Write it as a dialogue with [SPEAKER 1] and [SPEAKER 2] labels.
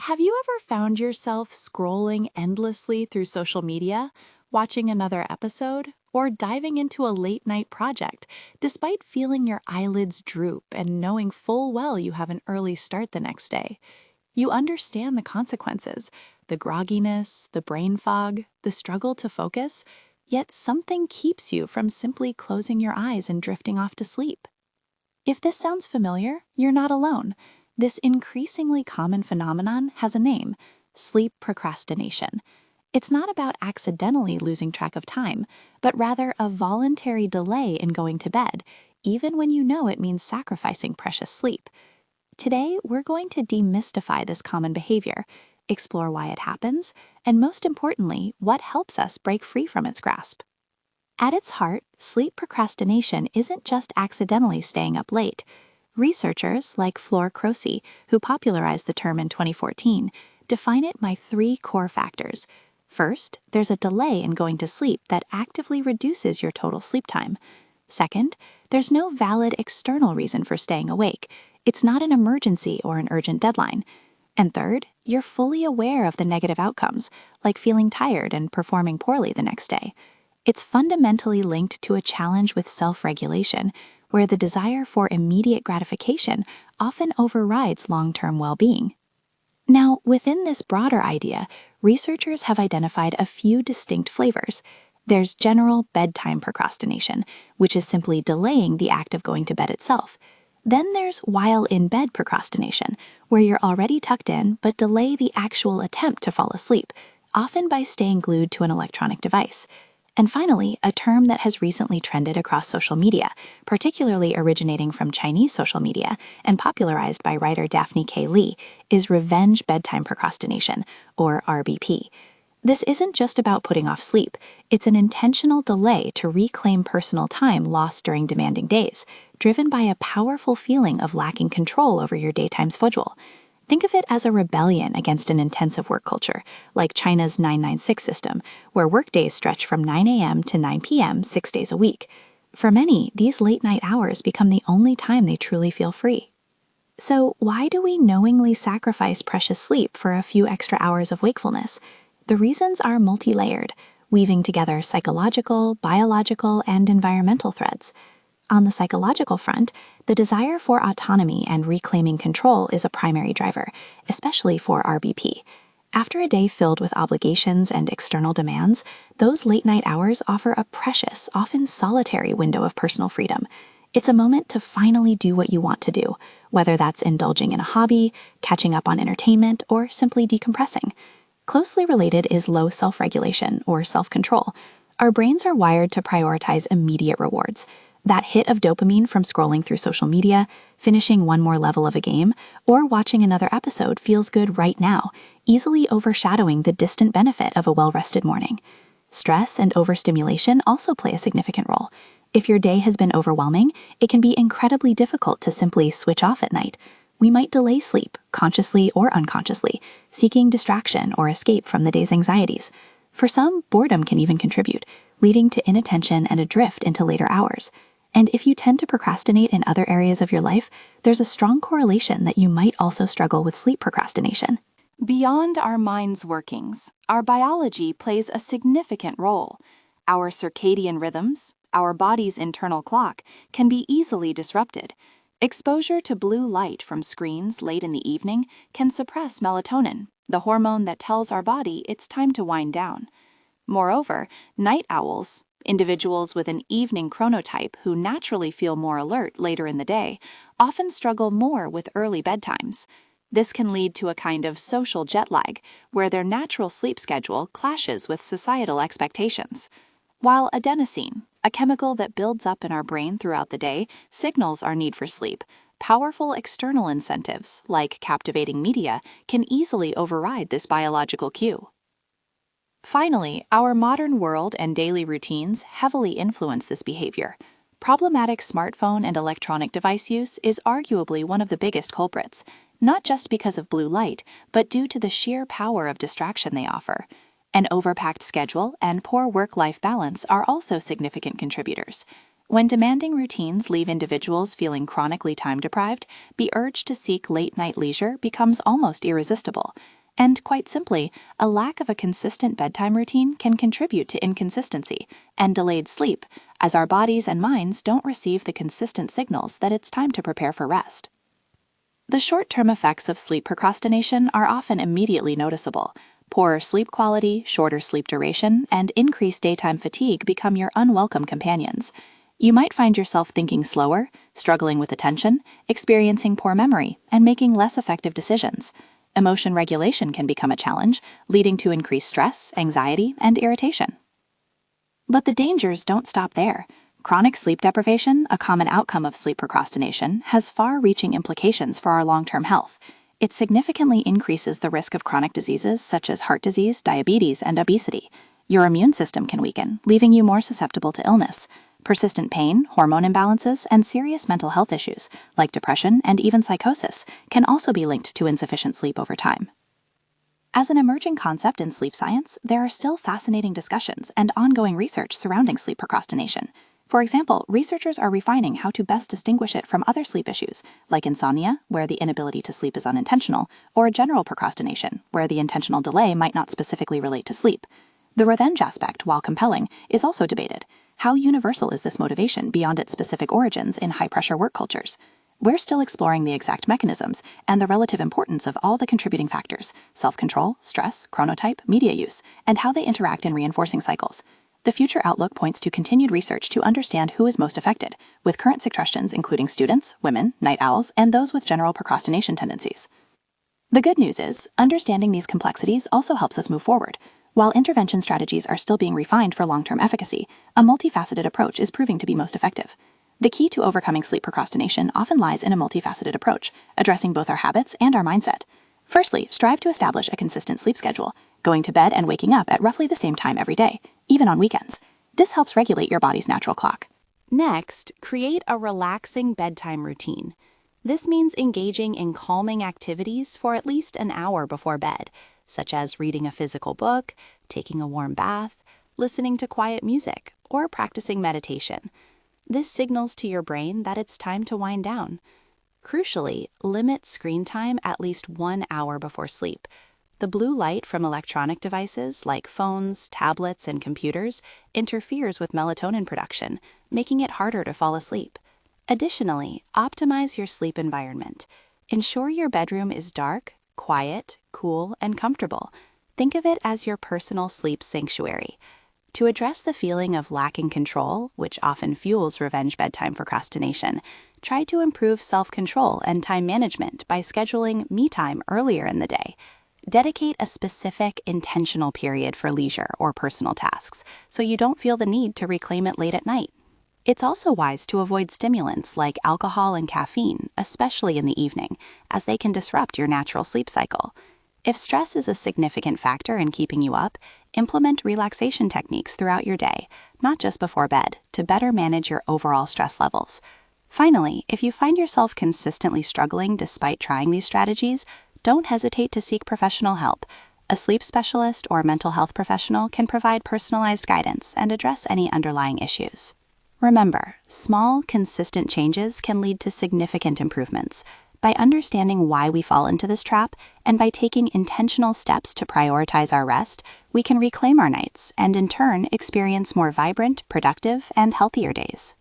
[SPEAKER 1] Have you ever found yourself scrolling endlessly through social media, watching another episode, or diving into a late-night project, despite feeling your eyelids droop and knowing full well you have an early start the next day? You understand the consequences, the grogginess, the brain fog, the struggle to focus, yet something keeps you from simply closing your eyes and drifting off to sleep. If this sounds familiar, you're not alone. This increasingly common phenomenon has a name: sleep procrastination. It's not about accidentally losing track of time, but rather a voluntary delay in going to bed, even when you know it means sacrificing precious sleep. Today, we're going to demystify this common behavior, explore why it happens, and most importantly, what helps us break free from its grasp. At its heart, sleep procrastination isn't just accidentally staying up late. Researchers like Flor Croce, who popularized the term in 2014, define it by three core factors. First, there's a delay in going to sleep that actively reduces your total sleep time. Second, there's no valid external reason for staying awake. It's not an emergency or an urgent deadline. And third, you're fully aware of the negative outcomes, like feeling tired and performing poorly the next day. It's fundamentally linked to a challenge with self-regulation, where the desire for immediate gratification often overrides long-term well-being. Now, within this broader idea, researchers have identified a few distinct flavors. There's general bedtime procrastination, which is simply delaying the act of going to bed itself. Then there's while-in-bed procrastination, where you're already tucked in but delay the actual attempt to fall asleep, often by staying glued to an electronic device. And finally, a term that has recently trended across social media, particularly originating from Chinese social media and popularized by writer Daphne K. Lee, is revenge bedtime procrastination, or RBP. This isn't just about putting off sleep. It's an intentional delay to reclaim personal time lost during demanding days, driven by a powerful feeling of lacking control over your daytime schedule. Think of it as a rebellion against an intensive work culture, like China's 996 system, where workdays stretch from 9 a.m. to 9 p.m. 6 days a week. For many, these late-night hours become the only time they truly feel free. So why do we knowingly sacrifice precious sleep for a few extra hours of wakefulness? The reasons are multi-layered, weaving together psychological, biological, and environmental threads. On the psychological front, the desire for autonomy and reclaiming control is a primary driver, especially for RBP. After a day filled with obligations and external demands, those late-night hours offer a precious, often solitary window of personal freedom. It's a moment to finally do what you want to do, whether that's indulging in a hobby, catching up on entertainment, or simply decompressing. Closely related is low self-regulation, or self-control. Our brains are wired to prioritize immediate rewards. That hit of dopamine from scrolling through social media, finishing one more level of a game, or watching another episode feels good right now, easily overshadowing the distant benefit of a well-rested morning. Stress and overstimulation also play a significant role. If your day has been overwhelming, it can be incredibly difficult to simply switch off at night. We might delay sleep, consciously or unconsciously, seeking distraction or escape from the day's anxieties. For some, boredom can even contribute, leading to inattention and a drift into later hours. And if you tend to procrastinate in other areas of your life, there's a strong correlation that you might also struggle with sleep procrastination.
[SPEAKER 2] Beyond our mind's workings, our biology plays a significant role. Our circadian rhythms, our body's internal clock, can be easily disrupted. Exposure to blue light from screens late in the evening can suppress melatonin, the hormone that tells our body it's time to wind down. Moreover, night owls, individuals with an evening chronotype who naturally feel more alert later in the day, often struggle more with early bedtimes. This can lead to a kind of social jet lag, where their natural sleep schedule clashes with societal expectations. While adenosine, a chemical that builds up in our brain throughout the day, signals our need for sleep, powerful external incentives, like captivating media, can easily override this biological cue. Finally, our modern world and daily routines heavily influence this behavior. Problematic smartphone and electronic device use is arguably one of the biggest culprits, not just because of blue light, but due to the sheer power of distraction they offer. An overpacked schedule and poor work-life balance are also significant contributors. When demanding routines leave individuals feeling chronically time-deprived, the urge to seek late-night leisure becomes almost irresistible. And quite simply, a lack of a consistent bedtime routine can contribute to inconsistency and delayed sleep, as our bodies and minds don't receive the consistent signals that it's time to prepare for rest. The short-term effects of sleep procrastination are often immediately noticeable. Poorer sleep quality, shorter sleep duration, and increased daytime fatigue become your unwelcome companions. You might find yourself thinking slower, struggling with attention, experiencing poor memory, and making less effective decisions. Emotion regulation can become a challenge, leading to increased stress, anxiety, and irritation. But the dangers don't stop there. Chronic sleep deprivation, a common outcome of sleep procrastination, has far-reaching implications for our long-term health. It significantly increases the risk of chronic diseases such as heart disease, diabetes, and obesity. Your immune system can weaken, leaving you more susceptible to illness. Persistent pain, hormone imbalances, and serious mental health issues, like depression and even psychosis, can also be linked to insufficient sleep over time. As an emerging concept in sleep science, there are still fascinating discussions and ongoing research surrounding sleep procrastination. For example, researchers are refining how to best distinguish it from other sleep issues, like insomnia, where the inability to sleep is unintentional, or general procrastination, where the intentional delay might not specifically relate to sleep. The revenge aspect, while compelling, is also debated. How universal is this motivation beyond its specific origins in high-pressure work cultures? We're still exploring the exact mechanisms and the relative importance of all the contributing factors: self-control, stress, chronotype, media use, and how they interact in reinforcing cycles. The future outlook points to continued research to understand who is most affected, with current suggestions including students, women, night owls, and those with general procrastination tendencies. The good news is, understanding these complexities also helps us move forward. While intervention strategies are still being refined for long-term efficacy, a multifaceted approach is proving to be most effective. The key to overcoming sleep procrastination often lies in a multifaceted approach, addressing both our habits and our mindset. Firstly, strive to establish a consistent sleep schedule, going to bed and waking up at roughly the same time every day, even on weekends. This helps regulate your body's natural clock.
[SPEAKER 1] Next, create a relaxing bedtime routine. This means engaging in calming activities for at least an hour before bed, such as reading a physical book, taking a warm bath, listening to quiet music, or practicing meditation. This signals to your brain that it's time to wind down. Crucially, limit screen time at least 1 hour before sleep. The blue light from electronic devices like phones, tablets, and computers interferes with melatonin production, making it harder to fall asleep. Additionally, optimize your sleep environment. Ensure your bedroom is dark, quiet, cool, and comfortable. Think of it as your personal sleep sanctuary. To address the feeling of lacking control, which often fuels revenge bedtime procrastination, try to improve self-control and time management by scheduling me time earlier in the day. Dedicate a specific, intentional period for leisure or personal tasks, so you don't feel the need to reclaim it late at night. It's also wise to avoid stimulants like alcohol and caffeine, especially in the evening, as they can disrupt your natural sleep cycle. If stress is a significant factor in keeping you up, implement relaxation techniques throughout your day, not just before bed, to better manage your overall stress levels. Finally, if you find yourself consistently struggling despite trying these strategies, don't hesitate to seek professional help. A sleep specialist or mental health professional can provide personalized guidance and address any underlying issues. Remember, small, consistent changes can lead to significant improvements. By understanding why we fall into this trap, and by taking intentional steps to prioritize our rest, we can reclaim our nights and in turn experience more vibrant, productive, and healthier days.